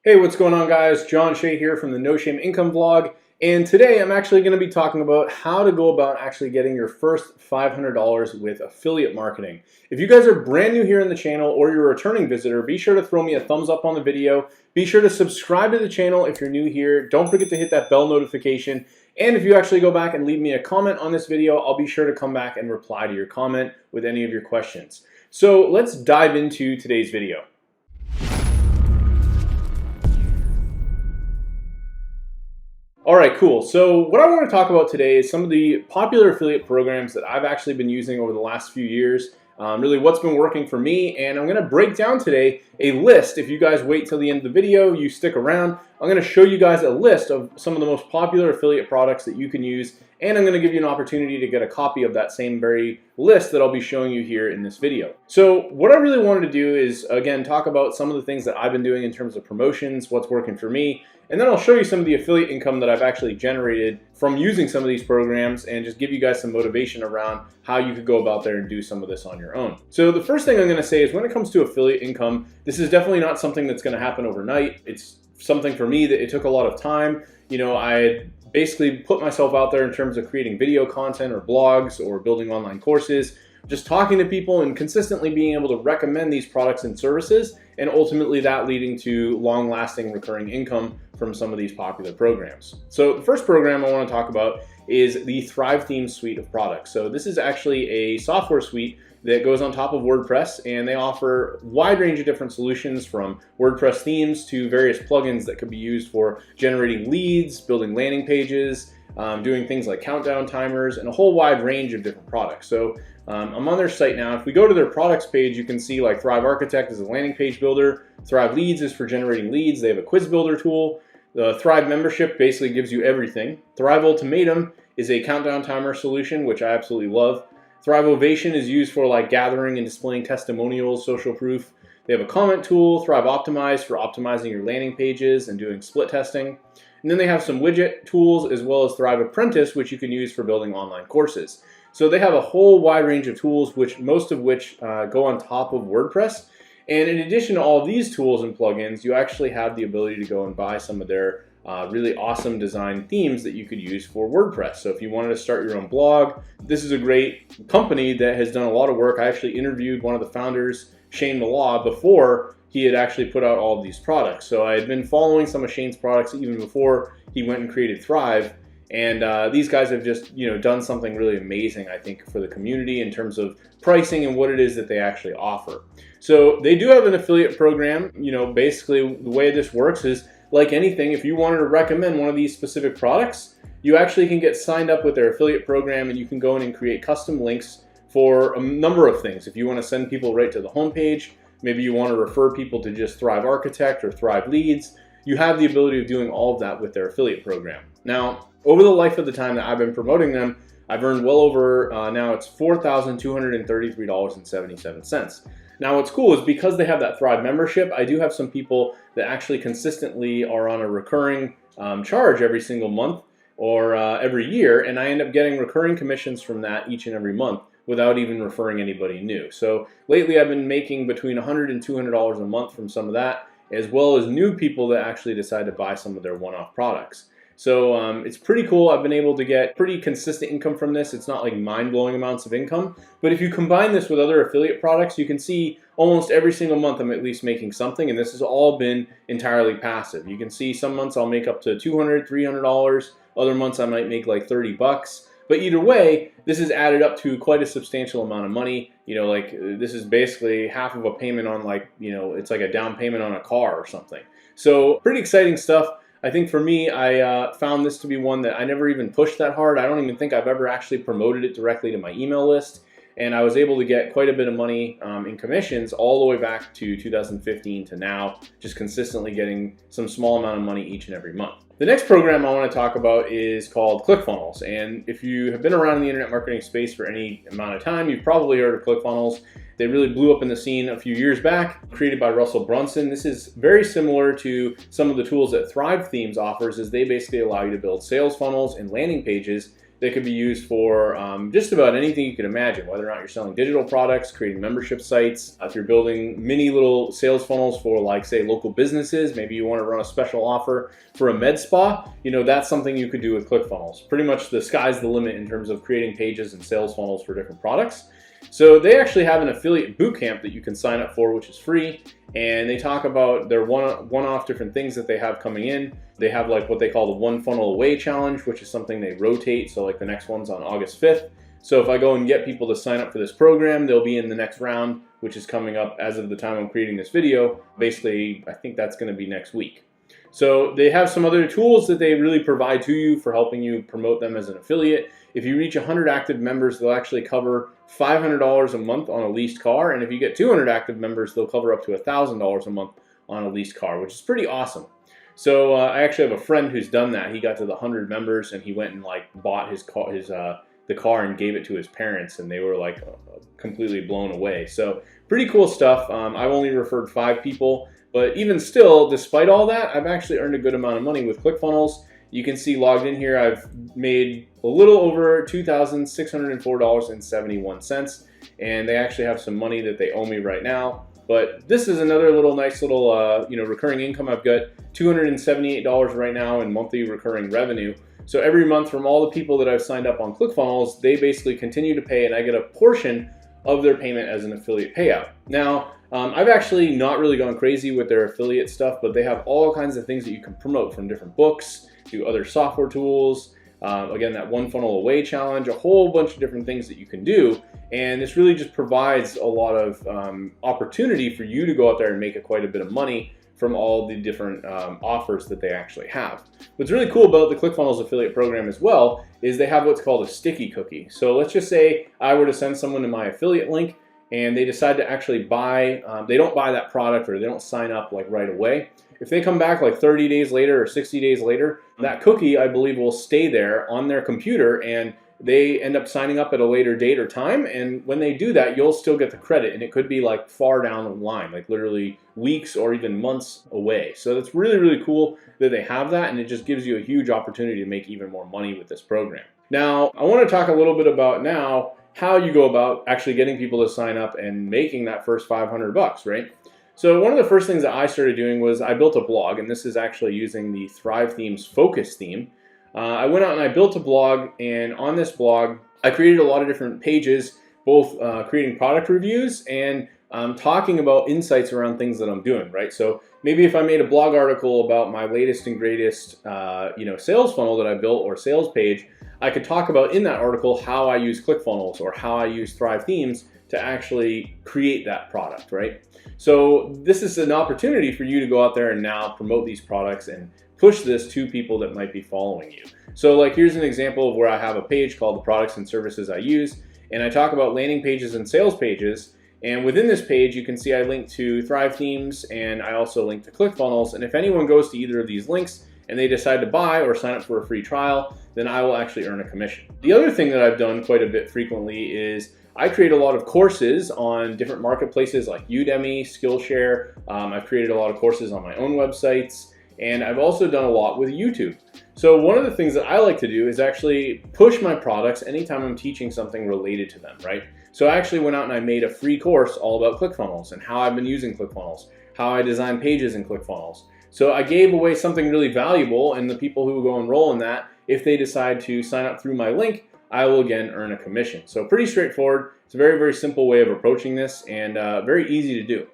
Hey, what's going on, guys? John Shea here from the No Shame Income Vlog, and today I'm actually going to be talking about how to go about actually getting your first $500 with affiliate marketing. If you guys are brand new here in the channel or you're a returning visitor, be sure to throw me a thumbs up on the video. Be sure to subscribe to the channel if you're new here. Don't forget to hit that bell notification. And if you actually go back and leave me a comment on this video, I'll be sure to come back and reply to your comment with any of your questions. So let's dive into today's video. All right, cool. So what I want to talk about today is some of the popular affiliate programs that I've actually been using over the last few years, really what's been working for me, and I'm going to break down today a list. If you guys wait till the end of the video, you stick around, I'm going to show you guys a list of some of the most popular affiliate products that you can use, and I'm going to give you an opportunity to get a copy of that same very list that I'll be showing you here in this video. So what I really wanted to do is, again, talk about some of the things that I've been doing in terms of promotions, what's working for me, and then I'll show you some of the affiliate income that I've actually generated from using some of these programs and just give you guys some motivation around how you could go about there and do some of this on your own. So the first thing I'm going to say is when it comes to affiliate income, this is definitely not something that's going to happen overnight. It's something for me that it took a lot of time. You know, I had basically put myself out there in terms of creating video content or blogs or building online courses, just talking to people and consistently being able to recommend these products and services, and ultimately that leading to long-lasting recurring income from some of these popular programs. So the first program I want to talk about is the Thrive Themes suite of products. So this is actually a software suite that goes on top of WordPress, and they offer a wide range of different solutions from WordPress themes to various plugins that could be used for generating leads, building landing pages, doing things like countdown timers, and a whole wide range of different products. So I'm on their site now. If we go to their products page, you can see like Thrive Architect is a landing page builder, Thrive Leads is for generating leads, they have a quiz builder tool, the Thrive membership basically gives you everything, Thrive Ultimatum is a countdown timer solution, which I absolutely love, Thrive Ovation is used for like gathering and displaying testimonials, social proof, they have a comment tool, Thrive Optimize for optimizing your landing pages and doing split testing, and then they have some widget tools as well as Thrive Apprentice, which you can use for building online courses. So they have a whole wide range of tools, most of which go on top of WordPress. And in addition to all of these tools and plugins, you actually have the ability to go and buy some of their really awesome design themes that you could use for WordPress. So if you wanted to start your own blog, this is a great company that has done a lot of work. I actually interviewed one of the founders, Shane Malaw, before he had actually put out all of these products. So I had been following some of Shane's products even before he went and created Thrive. And these guys have just, done something really amazing, I think, for the community in terms of pricing and what it is that they actually offer. So they do have an affiliate program. Basically the way this works is like anything, if you wanted to recommend one of these specific products, you actually can get signed up with their affiliate program and you can go in and create custom links for a number of things. If you want to send people right to the homepage, maybe you want to refer people to just Thrive Architect or Thrive Leads, you have the ability of doing all of that with their affiliate program. Now, over the life of the time that I've been promoting them, I've earned well over, now it's $4,233.77. Now what's cool is because they have that Thrive membership, I do have some people that actually consistently are on a recurring charge every single month or every year, and I end up getting recurring commissions from that each and every month without even referring anybody new. So lately I've been making between $100 and $200 a month from some of that, as well as new people that actually decide to buy some of their one-off products. So it's pretty cool. I've been able to get pretty consistent income from this. It's not like mind-blowing amounts of income, but if you combine this with other affiliate products, you can see almost every single month I'm at least making something, and this has all been entirely passive. You can see some months I'll make up to $200, $300, other months I might make like 30 bucks. But either way, this has added up to quite a substantial amount of money. This is basically half of a payment on it's like a down payment on a car or something. So pretty exciting stuff. I think for me, I found this to be one that I never even pushed that hard. I don't even think I've ever actually promoted it directly to my email list. And I was able to get quite a bit of money in commissions all the way back to 2015 to now, just consistently getting some small amount of money each and every month. The next program I want to talk about is called Clickfunnels. And if you have been around in the internet marketing space for any amount of time, you've probably heard of Clickfunnels. They really blew up in the scene a few years back, created by Russell Brunson. This is very similar to some of the tools that Thrive Themes offers, as they basically allow you to build sales funnels and landing pages They could be used for just about anything you could imagine, whether or not you're selling digital products, creating membership sites, if you're building mini little sales funnels for, like, say, local businesses. Maybe you want to run a special offer for a med spa. That's something you could do with Clickfunnels. Pretty much the sky's the limit in terms of creating pages and sales funnels for different products. So they actually have an affiliate bootcamp that you can sign up for, which is free. And they talk about their one-off different things that they have coming in. They have like what they call the One Funnel Away Challenge, which is something they rotate. So like the next one's on August 5th. So if I go and get people to sign up for this program, they'll be in the next round, which is coming up as of the time I'm creating this video. Basically, I think that's going to be next week. So they have some other tools that they really provide to you for helping you promote them as an affiliate. If you reach 100 active members, they'll actually cover $500 a month on a leased car. And if you get 200 active members, they'll cover up to $1,000 a month on a leased car, which is pretty awesome. So I actually have a friend who's done that. He got to the 100 members and he went and like bought the car and gave it to his parents, and they were like completely blown away. So pretty cool stuff. I've only referred 5 people, but even still, despite all that, I've actually earned a good amount of money with ClickFunnels. You can see logged in here, I've made a little over $2,604.71, and they actually have some money that they owe me right now. But this is another nice little recurring income. I've got $278 right now in monthly recurring revenue. So every month from all the people that I've signed up on ClickFunnels, they basically continue to pay, and I get a portion of their payment as an affiliate payout. Now, I've actually not really gone crazy with their affiliate stuff, but they have all kinds of things that you can promote, from different books to other software tools. Again, that One Funnel Away Challenge, a whole bunch of different things that you can do. And this really just provides a lot of opportunity for you to go out there and make quite a bit of money from all the different offers that they actually have. What's really cool about the ClickFunnels affiliate program as well is they have what's called a sticky cookie. So let's just say I were to send someone to my affiliate link and they decide to actually buy, they don't buy that product, or they don't sign up like right away. If they come back like 30 days later or 60 days later, that cookie, I believe, will stay there on their computer, and they end up signing up at a later date or time. And when they do that, you'll still get the credit, and it could be like far down the line, like literally weeks or even months away. So that's really, really cool that they have that, and it just gives you a huge opportunity to make even more money with this program. Now, I want to talk a little bit about now how you go about actually getting people to sign up and making that first $500, right? So one of the first things that I started doing was I built a blog, and this is actually using the Thrive Themes Focus theme. I went out and I built a blog, and on this blog, I created a lot of different pages, both creating product reviews and talking about insights around things that I'm doing, right? So maybe if I made a blog article about my latest and greatest, sales funnel that I built, or sales page, I could talk about in that article how I use ClickFunnels or how I use Thrive Themes to actually create that product, right? So this is an opportunity for you to go out there and now promote these products and push this to people that might be following you. So like, here's an example of where I have a page called the products and services I use, and I talk about landing pages and sales pages. And within this page, you can see I link to Thrive Themes, and I also link to ClickFunnels. And if anyone goes to either of these links and they decide to buy or sign up for a free trial, then I will actually earn a commission. The other thing that I've done quite a bit frequently is I create a lot of courses on different marketplaces like Udemy, Skillshare. I've created a lot of courses on my own websites, and I've also done a lot with YouTube. So one of the things that I like to do is actually push my products anytime I'm teaching something related to them, right? So I actually went out and I made a free course all about ClickFunnels and how I've been using ClickFunnels, how I design pages in ClickFunnels. So I gave away something really valuable, and the people who go enroll in that, if they decide to sign up through my link, I will again earn a commission. So pretty straightforward. It's a very, very simple way of approaching this, and very easy to do.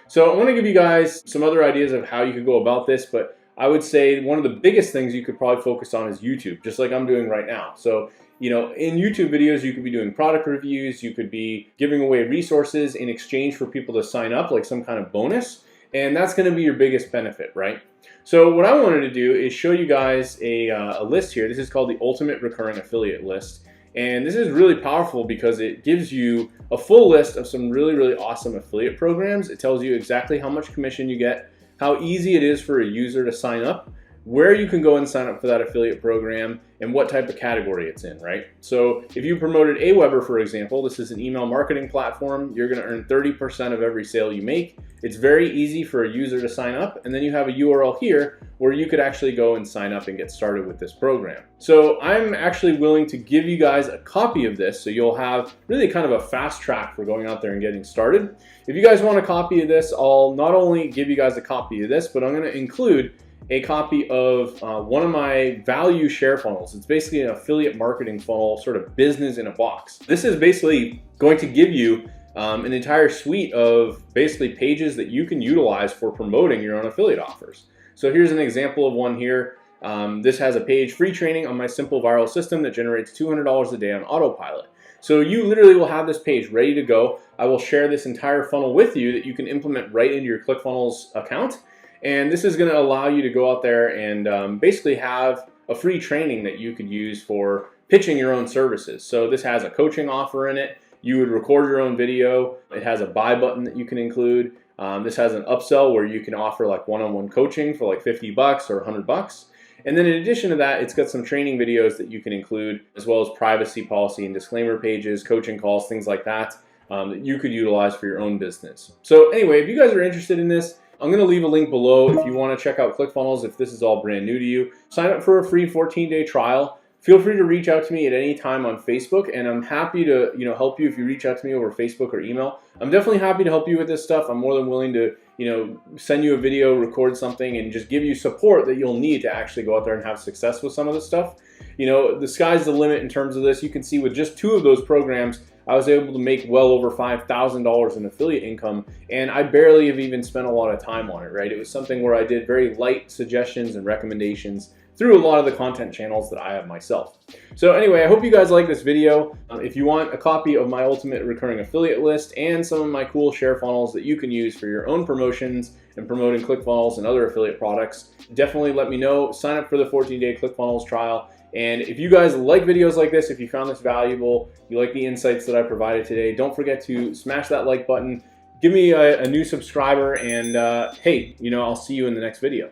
So I want to give you guys some other ideas of how you could go about this, but I would say one of the biggest things you could probably focus on is YouTube, just like I'm doing right now. So, in YouTube videos, you could be doing product reviews, you could be giving away resources in exchange for people to sign up, like some kind of bonus, and that's going to be your biggest benefit, right? So what I wanted to do is show you guys a list here. This is called the Ultimate Recurring Affiliate List. And this is really powerful because it gives you a full list of some really, really awesome affiliate programs. It tells you exactly how much commission you get, how easy it is for a user to sign up, where you can go and sign up for that affiliate program, and what type of category it's in, right? So if you promoted Aweber, for example, this is an email marketing platform, you're gonna earn 30% of every sale you make. It's very easy for a user to sign up, and then you have a URL here where you could actually go and sign up and get started with this program. So I'm actually willing to give you guys a copy of this, so you'll have really kind of a fast track for going out there and getting started. If you guys want a copy of this, I'll not only give you guys a copy of this, but I'm going to include a copy of one of my value share funnels. It's basically an affiliate marketing funnel, sort of business in a box. This is basically going to give you an entire suite of basically pages that you can utilize for promoting your own affiliate offers. So here's an example of one here. This has a page, free training on my simple viral system that generates $200 a day on autopilot. So you literally will have this page ready to go. I will share this entire funnel with you that you can implement right into your Clickfunnels account. And this is going to allow you to go out there and basically have a free training that you could use for pitching your own services. So this has a coaching offer in it. You would record your own video. It has a buy button that you can include. This has an upsell where you can offer like one-on-one coaching for like $50 or $100. And then in addition to that, it's got some training videos that you can include, as well as privacy policy and disclaimer pages, coaching calls, things like that, that you could utilize for your own business. So anyway, if you guys are interested in this, I'm going to leave a link below if you want to check out Clickfunnels if this is all brand new to you. Sign up for a free 14-day trial. Feel free to reach out to me at any time on Facebook, and I'm happy to help you if you reach out to me over Facebook or email. I'm definitely happy to help you with this stuff. I'm more than willing to send you a video, record something, and just give you support that you'll need to actually go out there and have success with some of this stuff. The sky's the limit in terms of this. You can see with just 2 of those programs, I was able to make well over $5,000 in affiliate income, and I barely have even spent a lot of time on it, right? It was something where I did very light suggestions and recommendations through a lot of the content channels that I have myself. So anyway, I hope you guys like this video. If you want a copy of my ultimate recurring affiliate list and some of my cool share funnels that you can use for your own promotions and promoting Clickfunnels and other affiliate products, definitely let me know. Sign up for the 14-day Clickfunnels trial. And if you guys like videos like this, if you found this valuable, you like the insights that I provided today, don't forget to smash that like button, give me a new subscriber, and hey, I'll see you in the next video.